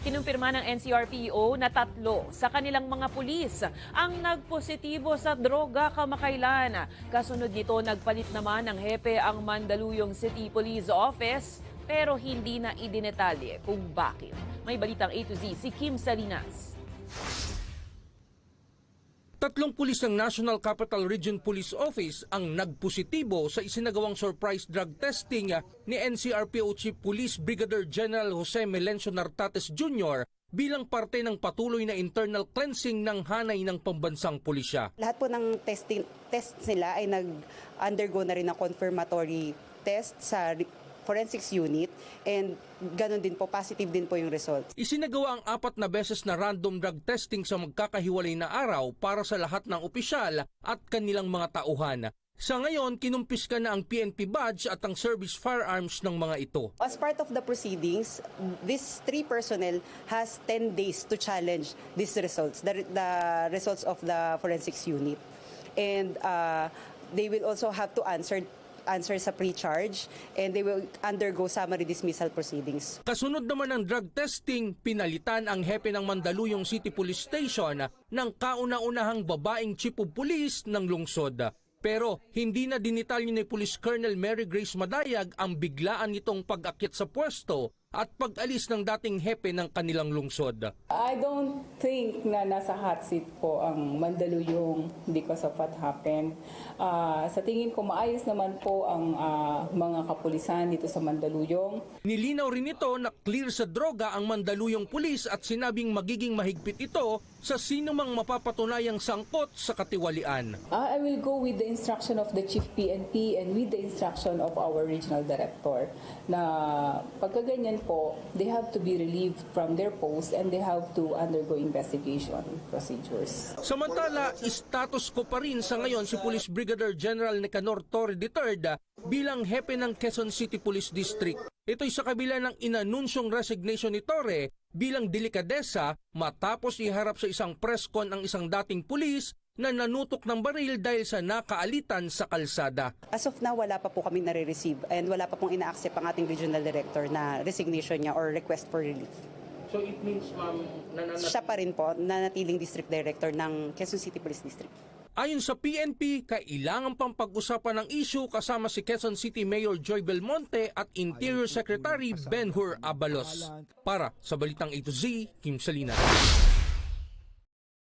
Kinumpirma ng NCRPO na 3 sa kanilang mga pulis ang nagpositibo sa droga kamakailan. Kasunod nito, nagpalit naman ng hepe ang Mandaluyong City Police Office pero hindi na idinetalye kung bakit. May balitang A to Z si Kim Salinas. 3 pulis ng National Capital Region Police Office ang nagpositibo sa isinagawang surprise drug testing ni NCRPO Chief Police Brigadier General Jose Melencio Nartates Jr. bilang parte ng patuloy na internal cleansing ng hanay ng pambansang pulisya. Lahat po ng tests nila ay nag-undergo na rin ng confirmatory test sa forensics unit and ganun din po, positive din po yung results. Isinagawa ang 4 na beses na random drug testing sa magkakahiwalay na araw para sa lahat ng opisyal at kanilang mga tauhan. Sa ngayon, kinumpiska na ang PNP badge at ang service firearms ng mga ito. As part of the proceedings, these 3 personnel has 10 days to challenge these results, the results of the forensics unit. And they will also have to answer sa pre-charge and they will undergo summary dismissal proceedings. Kasunod naman ng drug testing, pinalitan ang hepe ng Mandaluyong City Police Station ng kauna-unahang babaeng chief of police ng lungsod. Pero hindi na dinitalyo ni Police Colonel Mary Grace Madayag ang biglaan nitong pag-akyat sa pwesto at pag-alis ng dating hepe ng kanilang lungsod. I don't think na nasa hot seat po ang Mandaluyong because of what happened. Sa tingin ko maayos naman po ang mga kapulisan dito sa Mandaluyong. Nilinaw rin ito na clear sa droga ang Mandaluyong pulis at sinabing magiging mahigpit ito sa sino mang mapapatunayang sangkot sa katiwalian. I will go with the instruction of the Chief PNP and with the instruction of our Regional Director na pagkaganyan po, they have to be relieved from their post and they have to undergo investigation procedures. Samantala, status ko pa rin sa ngayon si Police Brigadier General Nicanor Torre III bilang hepe ng Quezon City Police District. Ito'y sa kabila ng inanunsyong resignation ni Torre bilang delikadesa matapos iharap sa isang press con ang isang dating pulis na nanutok ng baril dahil sa nakaalitan sa kalsada. As of now, wala pa po kami nare-receive and wala pa pong ina-accept ang ating regional director na resignation niya or request for relief. So it means, ma'am, Siya pa rin po, nanatiling district director ng Quezon City Police District. ayon sa PNP, kailangan pang pag-usapan ng issue kasama si Quezon City Mayor Joy Belmonte at Interior Secretary Ben-Hur Abalos. Para sa Balitang A to Z, Kim Salinas.